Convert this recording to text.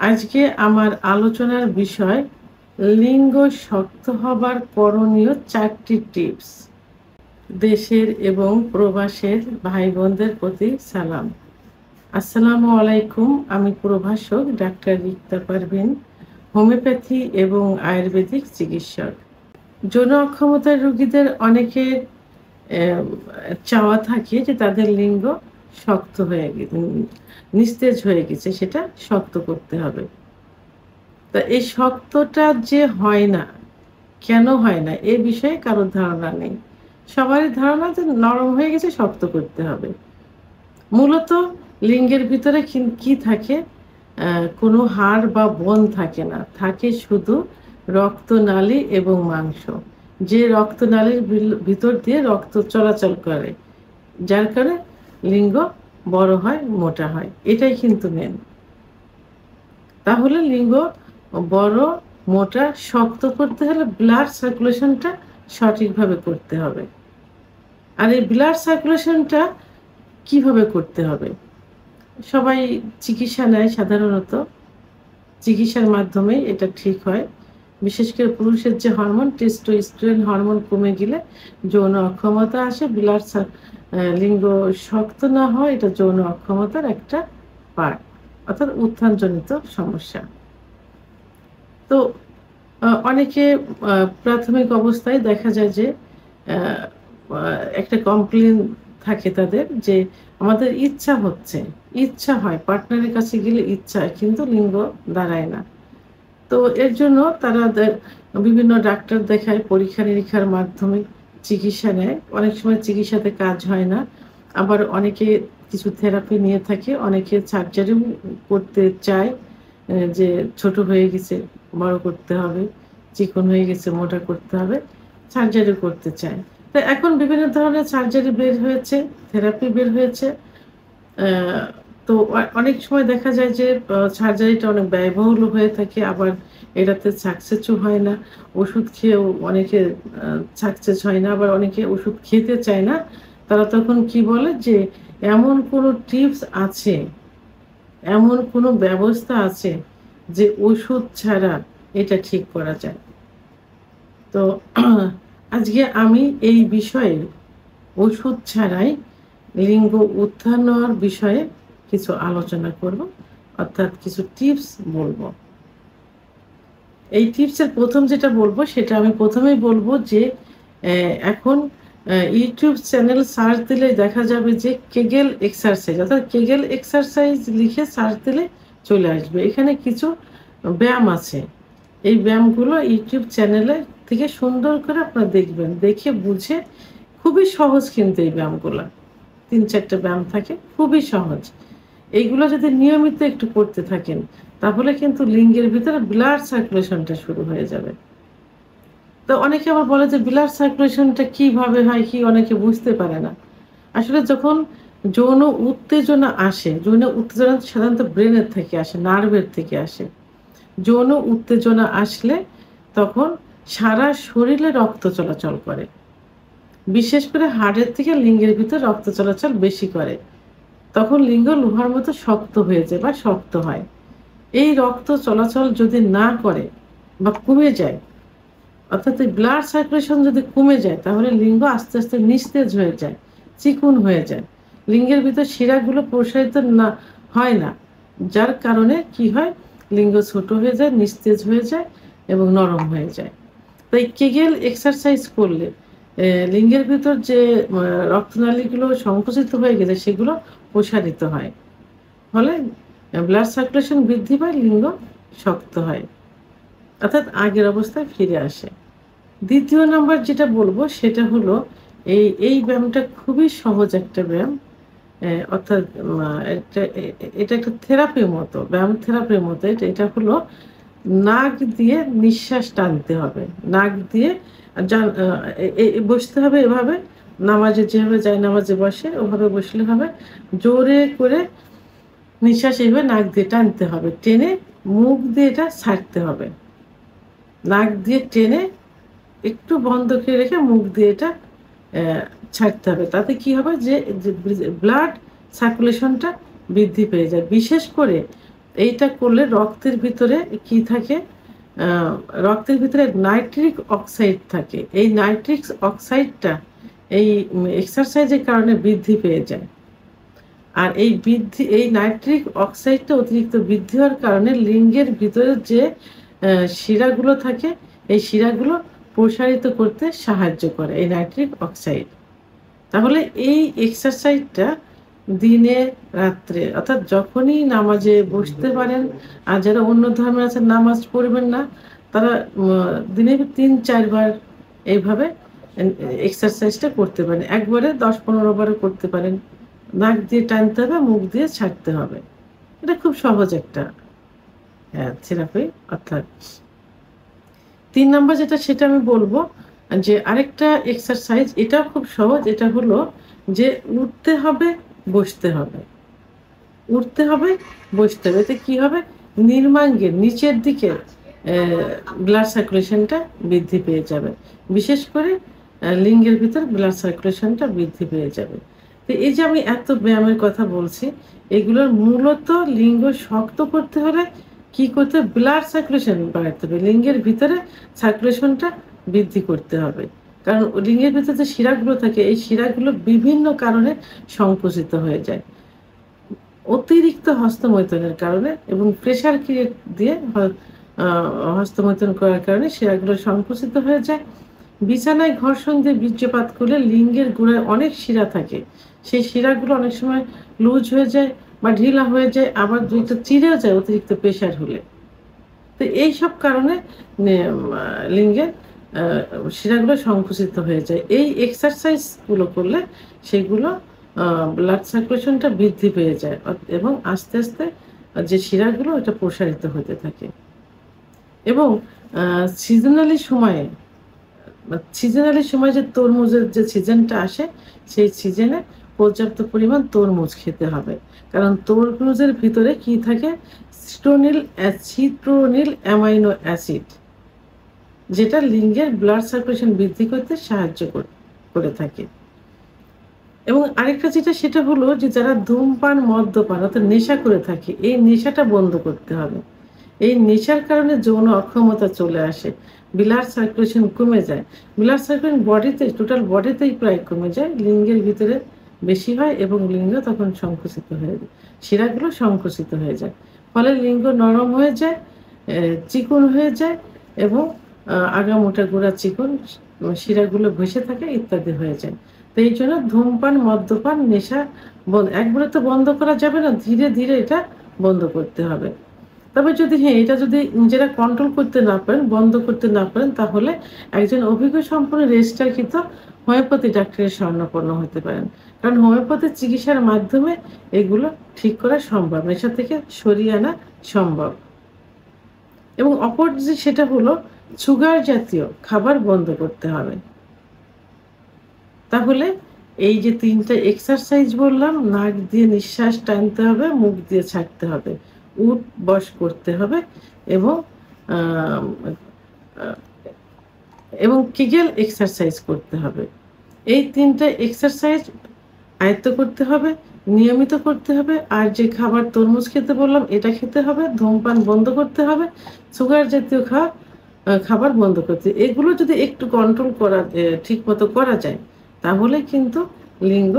আজকে আমার আলোচনার বিষয় লিঙ্গ শক্ত হবার করণীয় 4টি টিপস। দেশের এবং প্রবাসের ভাই বোনদের প্রতি সালাম। আসসালামু আলাইকুম। আমি প্রভাষক ডাক্তার রিক্তা পারভিন, হোমিওপ্যাথি এবং আয়ুর্বেদিক চিকিৎসক। যৌন অক্ষমতার রোগীদের অনেকের চাওয়া থাকে যে তাদের লিঙ্গ শক্ত হয়ে নিস্তেজ হয়ে গেছে, সেটা শক্ত করতে হবে। তা এই শক্তটা যে হয় না, কেন হয় না এ বিষয়ে কারোর ধারণা নেই। সবারই ধারণা যে নরম হয়ে গেছে, শক্ত করতে হবে। মূলত লিঙ্গের ভিতরে কি থাকে? কোনো হাড় বা বোন থাকে না, থাকে শুধু রক্তনালী এবং মাংস। যে রক্তনালীর ভিতর দিয়ে রক্ত চলাচল করে, যার কারণে লিঙ্গ বড় হয়, মোটা হয়। এটাই কিন্তু মেন। তাহলে লিঙ্গ বড়, মোটা, শক্ত করতে হলে ব্লাড সার্কুলেশনটা সঠিকভাবে করতে হবে। আর এই ব্লাড সার্কুলেশনটা কিভাবে করতে হবে? সবাই চিকিৎসা নেয় সাধারণত। চিকিৎসার মাধ্যমে এটা ঠিক হয়। বিশেষ করে পুরুষের যে হরমোন টেস্টোস্টেরন হরমোন কমে গেলে যৌন অক্ষমতা আসে। লিঙ্গ শক্ত না হয়, এটা যৌন অক্ষমতার একটা পার্ট, অর্থাৎ উত্থানজনিত সমস্যা। তো অনেকে প্রাথমিক অবস্থায় দেখা যায় যে একটা কমপ্লেন থাকে তাদের যে আমাদের ইচ্ছা হয়, পার্টনারের কাছে গেলে ইচ্ছা হয়, কিন্তু লিঙ্গ দাঁড়ায় না। তো এর জন্য তারা বিভিন্ন ডাক্তার দেখায়, পরীক্ষা নিরীক্ষার মাধ্যমে চিকিৎসা নেয়। অনেক সময় চিকিৎসাতে কাজ হয় না, আবার অনেকে কিছু থেরাপি নিয়ে থাকে, অনেকে সার্জারিও করতে চায়, যে ছোট হয়ে গেছে বড় করতে হবে, চিকন হয়ে গেছে মোটা করতে হবে, সার্জারি করতে চায়। তো এখন বিভিন্ন ধরনের সার্জারি বের হয়েছে, থেরাপি বের হয়েছে। তো অনেক সময় দেখা যায় যে সার্জারিটা অনেক ব্যয়বহুল হয়ে থাকে, আবার এটাতে সাকসেসও হয় না। ওষুধ খেয়েও অনেকে সাকসেস হয় না, আবার অনেকে ওষুধ খেতে চায় না। তারা তখন কি বলে যে এমন কোনো টিপস আছে, এমন কোনো ব্যবস্থা আছে যে ওষুধ ছাড়া এটা ঠিক করা যায়। তো আজকে আমি এই বিষয়ে ওষুধ ছাড়াই লিঙ্গ উত্থান হওয়ার বিষয়ে কিছু আলোচনা করব, অর্থাৎ কিছু টিপস বলবো। এই টিপসের প্রথম যেটা বলবো, সেটা আমি প্রথমেই বলবো যে এখন ইউটিউব চ্যানেল সার্চ দিলে দেখা যাবে যে কেগেল এক্সারসাইজ, অর্থাৎ কেগেল এক্সারসাইজ লিখে সার্চ দিলে চলে আসবে। এখানে কিছু ব্যায়াম আছে। এই ব্যায়ামগুলো ইউটিউব চ্যানেলে থেকে সুন্দর করে আপনারা দেখবেন, দেখে বুঝে। খুবই সহজ কিন্তু এই ব্যায়ামগুলো, 3-4টা ব্যায়াম থাকে, খুবই সহজ। এইগুলো যদি নিয়মিত একটু করতে থাকেন, তাহলে কিন্তু লিঙ্গের ভিতরে ব্লাড সার্কুলেশনটা শুরু হয়ে যাবে। তো অনেকে আবার বলে যে ব্লাড সার্কুলেশনটা কিভাবে হয়, কি অনেকে বুঝতে পারে না। আসলে যখন যৌন উত্তেজনা আসে, যৌন উত্তেজনা সাধারণত ব্রেনের থেকে আসে, নার্ভের থেকে আসে। যৌন উত্তেজনা আসলে তখন সারা শরীরে রক্ত চলাচল করে, বিশেষ করে হাড়ের থেকে লিঙ্গের ভিতর রক্ত চলাচল বেশি করে। তখন লিঙ্গ লোহার মতো শক্ত হয়ে যায় বা শক্ত হয়। এই রক্ত চলাচল যদি না করে বা কমে যায়, অর্থাৎ এই ব্লাড সার্কুলেশন যদি কমে যায়, তাহলে লিঙ্গ আস্তে আস্তে নিস্তেজ হয়ে যায়, চিকন হয়ে যায়। লিঙ্গের ভিতর শিরাগুলো প্রসারিত না হয় না, যার কারণে কি হয়, লিঙ্গ ছোট হয়ে যায়, নিস্তেজ হয়ে যায় এবং নরম হয়ে যায়। তাই কেগেল এক্সারসাইজ করলে লিঙ্গের ভিতর যে রক্তনালীগুলো সংকুচিত হয়ে গেছে, সেগুলো প্রসারিত হয়, ফলে ব্লাড সার্কুলেশন বৃদ্ধি পায়, লিঙ্গ শক্ত হয়, অর্থাৎ আগের অবস্থায় ফিরে আসে। দ্বিতীয় নাম্বার যেটা বলবো, সেটা হলো এই ব্যায়ামটা খুবই সহজ একটা ব্যায়াম। অর্থাৎ এটা একটা থেরাপির মতো, ব্যায়াম থেরাপির মতো। এটা হলো নাক দিয়ে নিঃশ্বাস টানতে হবে, নাক দিয়ে বসতে হবে এভাবে, নামাজে যেভাবে যায় নামাজে বসে ওভাবে বসলে হবে। জোরে করে নিঃশ্বাস এইভাবে নাক দিয়ে টানতে হবে, টেনে মুখ দিয়ে এটা ছাড়তে হবে। নাক দিয়ে টেনে একটু বন্ধ করে রেখে মুখ দিয়ে এটা ছাড়তে হবে। তাতে কি হবে যে ব্লাড সার্কুলেশনটা বৃদ্ধি পেয়ে যায়। বিশেষ করে এইটা করলে রক্তের ভিতরে কি থাকে, রক্তের ভিতরে নাইট্রিক অক্সাইড থাকে। এই নাইট্রিক অক্সাইডটা এই এক্সারসাইজের কারণে বৃদ্ধি পেয়ে যায়। আর এই নাইট্রিক অক্সাইডটা অতিরিক্ত বৃদ্ধি হওয়ার কারণে লিঙ্গের ভিতরে যে শিরাগুলো থাকে এই শিরাগুলো প্রসারিত করতে সাহায্য করে এই নাইট্রিক অক্সাইড। তাহলে এই এক্সারসাইজটা দিনে রাত্রে অর্থাৎ যখনই নামাজে বসতে পারেন, আর যারা অন্য ধর্মের আছেন নামাজ পড়বেন না তারা দিনে 3-4 বার এইভাবে এক্সারসাইজটা করতে পারেন। একবারে 10-15 বারও করতে পারেন। নাক দিয়ে টানতে হবে, মুখ দিয়ে ছাড়তে হবে। এটা খুব সহজ একটা থেরাপি। অর্থাৎ 3 নম্বর যেটা সেটা আমি বলবো যে আরেকটা এক্সারসাইজ, এটাও খুব সহজ। এটা হলো যে উঠতে হবে, বসতে হবে, উঠতে হবে, বসতে হবে। এতে কি হবে, নির্মাঙ্গের নিচের দিকে ব্লাড সার্কুলেশনটা বৃদ্ধি পেয়ে যাবে। বিশেষ করে লিঙ্গের ভিতর ব্লাড সার্কুলেশনটা বৃদ্ধি পেয়ে যাবে। তো এই যে আমি এত ব্যায়ামের কথা বলছি, এগুলোর মূলত লিঙ্গ শক্ত করতে হলে কি করতে হবে, ব্লাড সার্কুলেশন বাড়াতে হবে, লিঙ্গের ভিতরে সার্কুলেশনটা বৃদ্ধি করতে হবে। কারণ লিঙ্গের ভিতরে যে শিরাগুলো থাকে এই শিরাগুলো বিভিন্ন কারণে সংকুচিত হয়ে যায়। অতিরিক্ত হস্তমৈথুনের কারণে এবং প্রেশার ক্রিয়েট দিয়ে হস্তমৈথুন করার কারণে শিরাগুলো সংকুচিত হয়ে যায়। বিছানায় ঘর্ষণ দিয়ে বীর্যপাত করলে লিঙ্গের গোড়ায় অনেক শিরা থাকে, সেই শিরাগুলো অনেক সময় লুজ হয়ে যায় বা ঢিলা হয়ে যায়, আবার দুইটা চিরেও যায় অতিরিক্ত প্রেশার হলে। তো এইসব কারণে লিঙ্গের শিরাগুলো সংকুচিত হয়ে যায়। এই এক্সারসাইজগুলো করলে সেগুলো ব্লাড সার্কুলেশনটা বৃদ্ধি পেয়ে যায় এবং আস্তে আস্তে যে শিরাগুলো এটা প্রসারিত হতে থাকে। এবং সিজনালি সময়ে যে তরমুজের যে সিজনটা আসে সেই সিজনে পর্যাপ্ত পরিমাণ তরমুজ খেতে হবে। কারণ তরমুজের ভিতরে কি থাকে, সিট্রোনিল অ্যামাইনো অ্যাসিড, যেটা লিঙ্গের ব্লাড সার্কুলেশন বৃদ্ধি করতে সাহায্য করে থাকে। এবং আরেকটা যেটা সেটা হলো যে যারা ধূমপান মদ্যপান অর্থাৎ নেশা করে থাকে, এই নেশাটা বন্ধ করতে হবে। এই নেশার কারণে যৌন অক্ষমতা চলে আসে, ব্লাড সার্কুলেশন কমে যায়। ব্লাড সার্কুলেশন বডিতে টোটাল বডিতেই প্রায় কমে যায়, লিঙ্গের ভিতরে বেশি হয় এবং লিঙ্গ তখন সংকুচিত হয়ে যায়, শিরাগুলো সংকুচিত হয়ে যায়। ফলে লিঙ্গ নরম হয়ে যায়, চিকন হয়ে যায় এবং আগামোটা গোড়া চিকন, শিরাগুলো ভেসে থাকে ইত্যাদি হয়ে যায়। তো এই জন্য ধূমপান মদ্যপান নেশা একবারে তো বন্ধ করা যাবে না, ধীরে ধীরে এটা বন্ধ করতে হবে। তবে যদি এটা যদি নিজেরা কন্ট্রোল করতে না পারেন, বন্ধ করতে না পারেন, তাহলে একজন অভিজ্ঞ সম্পন্ন রেজিস্ট্রারকৃত হোমিওপ্যাথি ডাক্তারের শরণাপন্ন হতে পারেন। কারণ হোমিওপ্যাথি চিকিৎসার মাধ্যমে এগুলো ঠিক করা সম্ভব, নেশা থেকে সরিয়ে আনা সম্ভব। এবং অপর যে সেটা হলো সুগার জাতীয় খাবার বন্ধ করতে হবে। তাহলে এই যে 3টা এক্সারসাইজ বললাম, নাক দিয়ে নিঃশ্বাস টানতে হবে, মুখ দিয়ে ছাড়তে হবে, উঠ বস করতে হবে এবং কেগেল এক্সারসাইজ করতে হবে। এই 3টা এক্সারসাইজ আয়ত্ত করতে হবে, নিয়মিত করতে হবে। আর যে খাবার তরমুজ খেতে বললাম এটা খেতে হবে, ধূমপান বন্ধ করতে হবে, সুগার জাতীয় খাবার বন্ধ করতে। এগুলো যদি একটু কন্ট্রোল করা ঠিক মতো করা যায় তাহলে কিন্তু লিঙ্গ